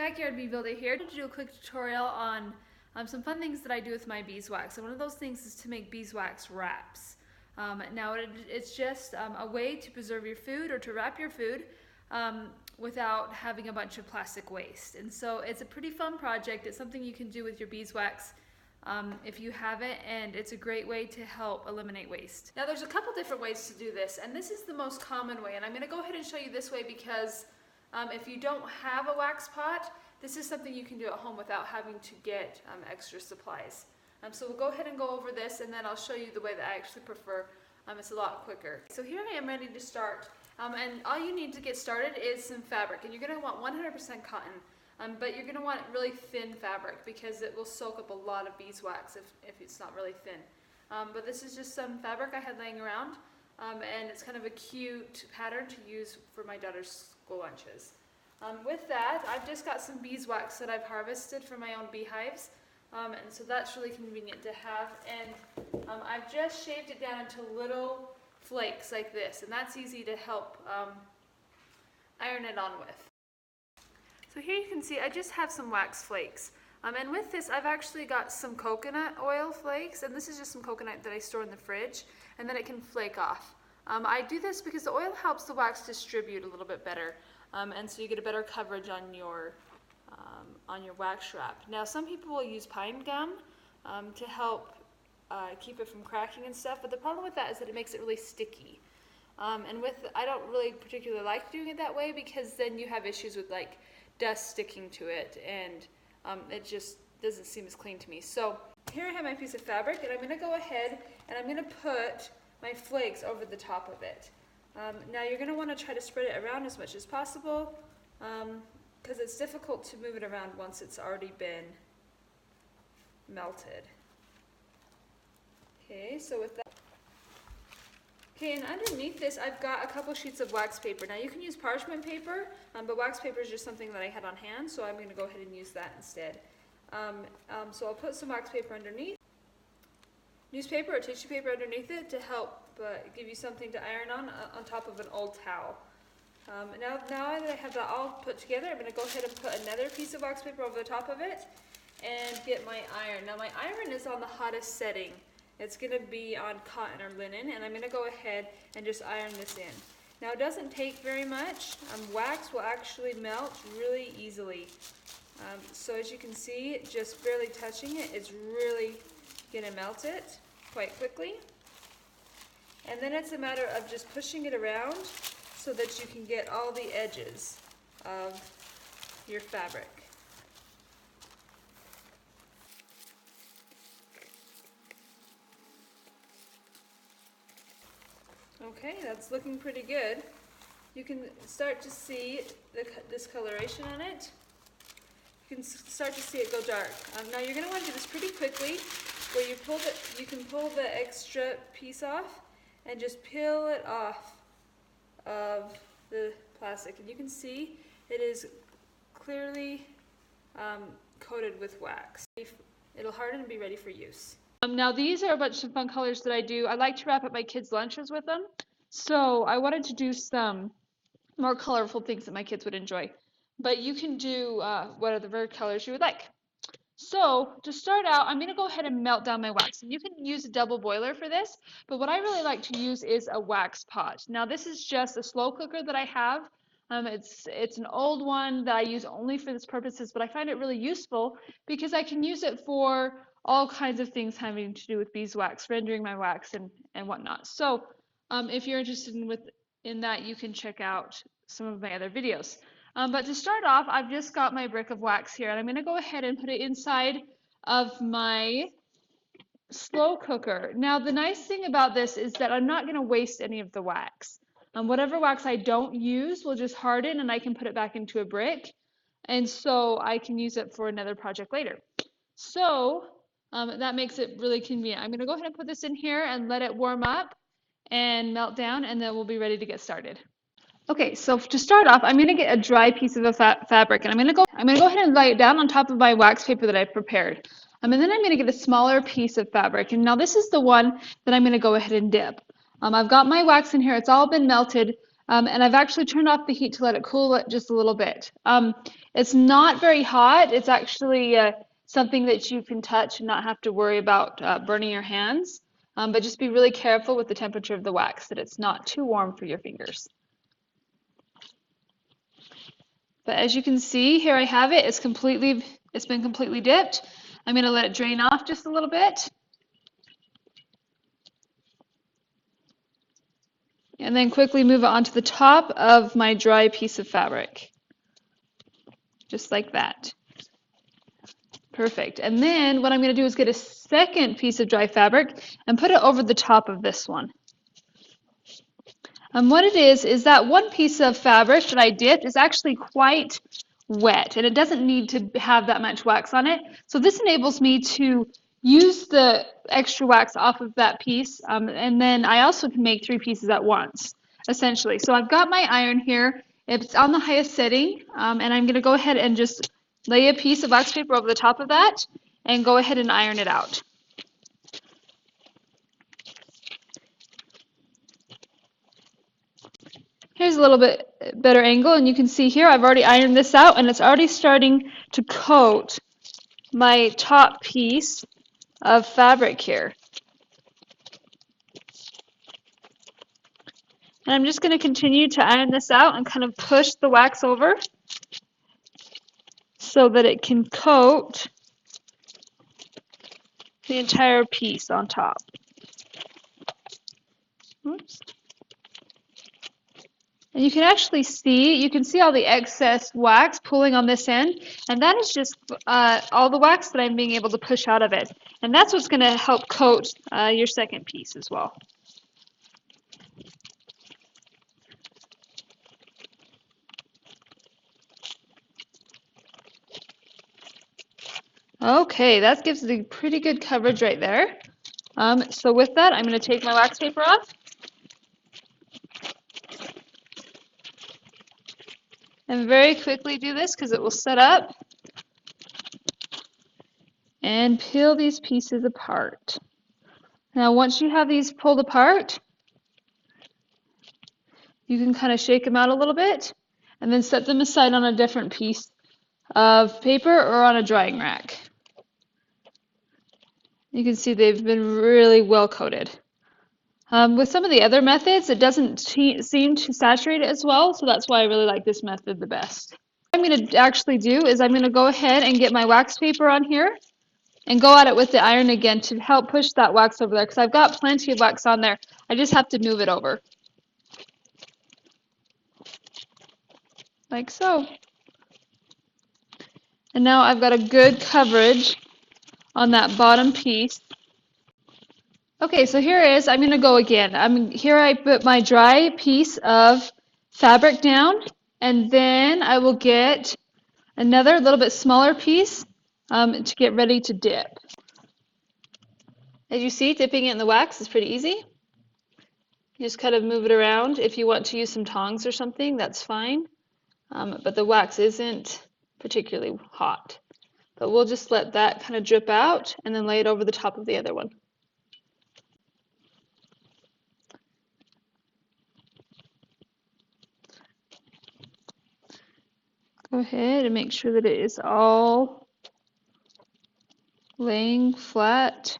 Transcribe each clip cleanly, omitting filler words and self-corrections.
Backyard Bee Builder here to do a quick tutorial on some fun things that I do with my beeswax. And one of those things is to make beeswax wraps. It's just a way to preserve your food or to wrap your food without having a bunch of plastic waste. And so it's a pretty fun project. It's something you can do with your beeswax if you have it, and it's a great way to help eliminate waste. Now there's a couple different ways to do this, and this is the most common way. And I'm going to go ahead and show you this way because if you don't have a wax pot, this is something you can do at home without having to get extra supplies. So we'll go ahead and go over this, and then I'll show you the way that I actually prefer. It's a lot quicker. So here I am ready to start. And all you need to get started is some fabric. And you're going to want 100% cotton, but you're going to want really thin fabric because it will soak up a lot of beeswax if it's not really thin. But this is just some fabric I had laying around, and it's kind of a cute pattern to use for my daughter's school lunches. With that, I've just got some beeswax that I've harvested from my own beehives, and so that's really convenient to have. And I've just shaved it down into little flakes like this, and that's easy to help iron it on with. So here you can see I just have some wax flakes, and with this I've actually got some coconut oil flakes, and this is just some coconut that I store in the fridge, and then it can flake off. I do this because the oil helps the wax distribute a little bit better, and so you get a better coverage on your wax wrap. Now some people will use pine gum to help keep it from cracking and stuff, but the problem with that is that it makes it really sticky. I don't really particularly like doing it that way because then you have issues with like dust sticking to it, and it just doesn't seem as clean to me. So here I have my piece of fabric, and I'm going to go ahead and I'm going to put my flakes over the top of it. Now you're going to want to try to spread it around as much as possible because it's difficult to move it around once it's already been melted. Okay, so with that. Okay, and underneath this I've got a couple sheets of wax paper. Now you can use parchment paper, but wax paper is just something that I had on hand, so I'm going to go ahead and use that instead. So I'll put some wax paper underneath, newspaper or tissue paper underneath it to help give you something to iron on top of an old towel. Now that I have that all put together, I'm going to go ahead and put another piece of wax paper over the top of it and get my iron. Now my iron is on the hottest setting. It's going to be on cotton or linen, and I'm going to go ahead and just iron this in. Now it doesn't take very much. Wax will actually melt really easily. So as you can see, just barely touching it is really going to melt it quite quickly. And then it's a matter of just pushing it around so that you can get all the edges of your fabric. Okay, that's looking pretty good. You can start to see the discoloration on it. You can start to see it go dark. Now you're going to want to do this pretty quickly, where you can pull the extra piece off and just peel it off of the plastic. And you can see it is clearly coated with wax. It'll harden and be ready for use. Now these are a bunch of fun colors that I do. I like to wrap up my kids' lunches with them. So I wanted to do some more colorful things that my kids would enjoy. But you can do whatever colors you would like. So to start out, I'm going to go ahead and melt down my wax. And you can use a double boiler for this, but what I really like to use is a wax pot. Now this is just a slow cooker that I have. It's an old one that I use only for this purposes, but I find it really useful because I can use it for all kinds of things having to do with beeswax, rendering my wax and whatnot. So if you're interested in that, you can check out some of my other videos. But to start off, I've just got my brick of wax here, and I'm going to go ahead and put it inside of my slow cooker. Now the nice thing about this is that I'm not going to waste any of the wax. Whatever wax I don't use will just harden, and I can put it back into a brick, and so I can use it for another project later. So that makes it really convenient. I'm going to go ahead and put this in here and let it warm up and melt down, and then we'll be ready to get started. Okay, so to start off, I'm going to get a dry piece of a fabric, and I'm going to go ahead and lay it down on top of my wax paper that I've prepared. And then I'm going to get a smaller piece of fabric, and now this is the one that I'm going to go ahead and dip. I've got my wax in here. It's all been melted, And I've actually turned off the heat to let it cool just a little bit. It's not very hot. It's actually something that you can touch and not have to worry about burning your hands. But just be really careful with the temperature of the wax, that it's not too warm for your fingers. But as you can see, here I have it. It's been completely dipped. I'm going to let it drain off just a little bit. And then quickly move it onto the top of my dry piece of fabric. Just like that. Perfect. And then what I'm going to do is get a second piece of dry fabric and put it over the top of this one. And what it is that one piece of fabric that I dipped is actually quite wet, and it doesn't need to have that much wax on it. So this enables me to use the extra wax off of that piece, and then I also can make 3 pieces at once, essentially. So I've got my iron here. It's on the highest setting, and I'm going to go ahead and just lay a piece of wax paper over the top of that and go ahead and iron it out. Here's a little bit better angle, and you can see here I've already ironed this out, and it's already starting to coat my top piece of fabric here. And I'm just going to continue to iron this out and kind of push the wax over so that it can coat the entire piece on top. Oops. And you can actually see all the excess wax pulling on this end, and that is just all the wax that I'm being able to push out of it. And that's what's going to help coat your second piece as well. Okay, that gives a pretty good coverage right there. So with that, I'm going to take my wax paper off. And very quickly do this because it will set up. And peel these pieces apart. Now once you have these pulled apart, you can kind of shake them out a little bit and then set them aside on a different piece of paper or on a drying rack. You can see they've been really well coated. With some of the other methods, it doesn't seem to saturate it as well, so that's why I really like this method the best. What I'm going to actually do is I'm going to go ahead and get my wax paper on here and go at it with the iron again to help push that wax over there, because I've got plenty of wax on there. I just have to move it over. Like so. And now I've got a good coverage on that bottom piece. Okay, so here it is. I'm going to go again. Here I put my dry piece of fabric down, and then I will get another little bit smaller piece to get ready to dip. As you see, dipping it in the wax is pretty easy. You just kind of move it around. If you want to use some tongs or something, that's fine. But the wax isn't particularly hot. But we'll just let that kind of drip out and then lay it over the top of the other one. Go ahead and make sure that it is all laying flat.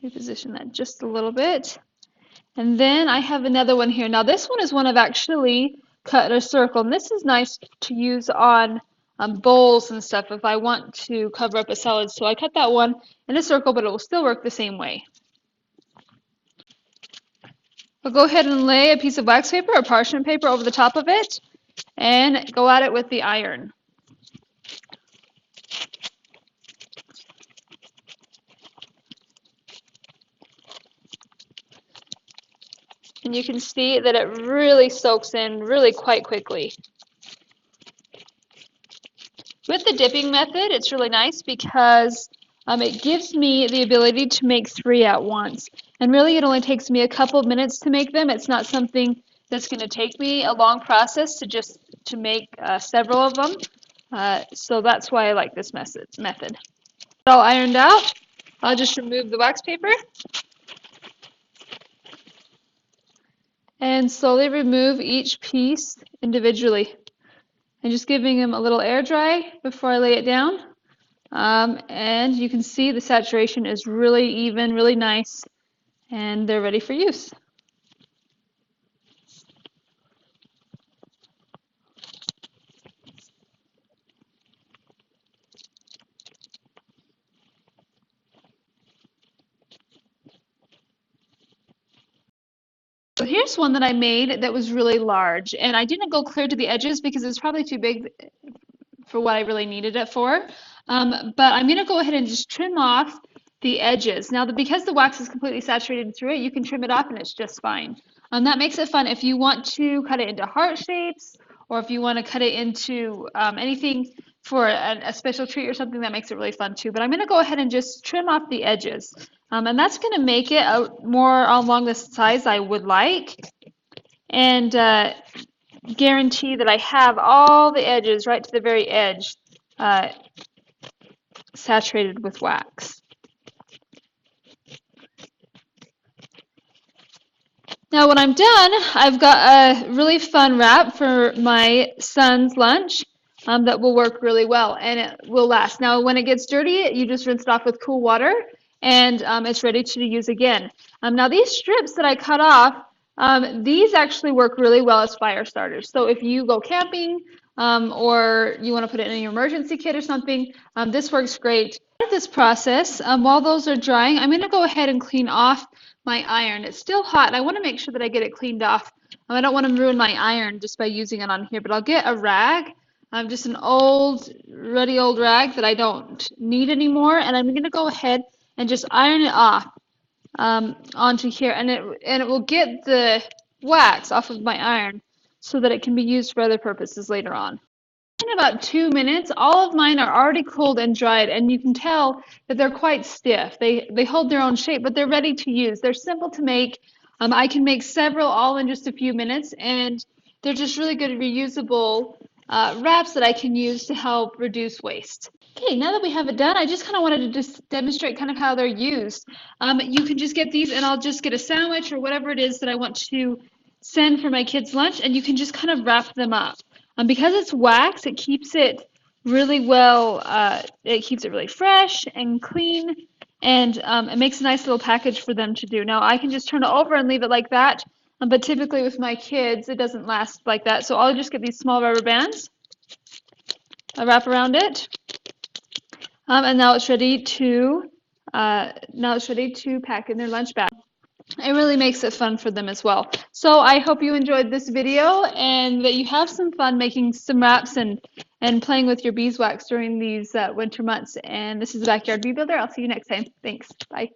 Reposition that just a little bit. And then I have another one here. Now this one is one I've actually cut a circle, and this is nice to use on bowls and stuff if I want to cover up a salad. So I cut that one in a circle, but it will still work the same way. I'll go ahead and lay a piece of wax paper or parchment paper over the top of it and go at it with the iron. And you can see that it really soaks in really quite quickly. With the dipping method, it's really nice because it gives me the ability to make 3 at once. And really it only takes me a couple of minutes to make them. It's not something that's going to take me a long process to make several of them. So that's why I like this method. It's all ironed out. I'll just remove the wax paper. and slowly remove each piece individually. And just giving them a little air dry before I lay it down. And you can see the saturation is really even, really nice, and they're ready for use. So here's one that I made that was really large, and I didn't go clear to the edges because it's probably too big for what I really needed it for. But I'm going to go ahead and just trim off the edges. Now, because the wax is completely saturated through it, you can trim it off and it's just fine. That makes it fun if you want to cut it into heart shapes, or if you want to cut it into anything for a special treat or something. That makes it really fun too. But I'm going to go ahead and just trim off the edges. And that's going to make it more along the size I would like. And guarantee that I have all the edges right to the very edge saturated with wax. Now when I'm done, I've got a really fun wrap for my son's lunch that will work really well, and it will last. Now when it gets dirty, you just rinse it off with cool water, and it's ready to use again. Now these strips that I cut off, these actually work really well as fire starters. So if you go camping or you want to put it in your emergency kit or something, this works great. This process, while those are drying, I'm going to go ahead and clean off my iron. It's still hot, and I want to make sure that I get it cleaned off. I don't want to ruin my iron just by using it on here, but I'll get a rag, just an ruddy old rag that I don't need anymore, and I'm going to go ahead and just iron it off onto here, and it will get the wax off of my iron so that it can be used for other purposes later on. In about 2 minutes, all of mine are already cooled and dried, and you can tell that they're quite stiff. They hold their own shape, but they're ready to use. They're simple to make. I can make several all in just a few minutes, and they're just really good reusable wraps that I can use to help reduce waste. Okay, now that we have it done, I just kind of wanted to just demonstrate kind of how they're used. You can just get these, and I'll just get a sandwich or whatever it is that I want to send for my kids' lunch, and you can just kind of wrap them up. Because it's wax, it keeps it really well, it keeps it really fresh and clean, and it makes a nice little package for them to do. Now, I can just turn it over and leave it like that, but typically with my kids, it doesn't last like that. So I'll just get these small rubber bands, I wrap around it, and now it's ready to pack in their lunch bag. It really makes it fun for them as well. So I hope you enjoyed this video and that you have some fun making some wraps and playing with your beeswax during these winter months. And this is the Backyard Bee Builder. I'll see you next time. Thanks. Bye.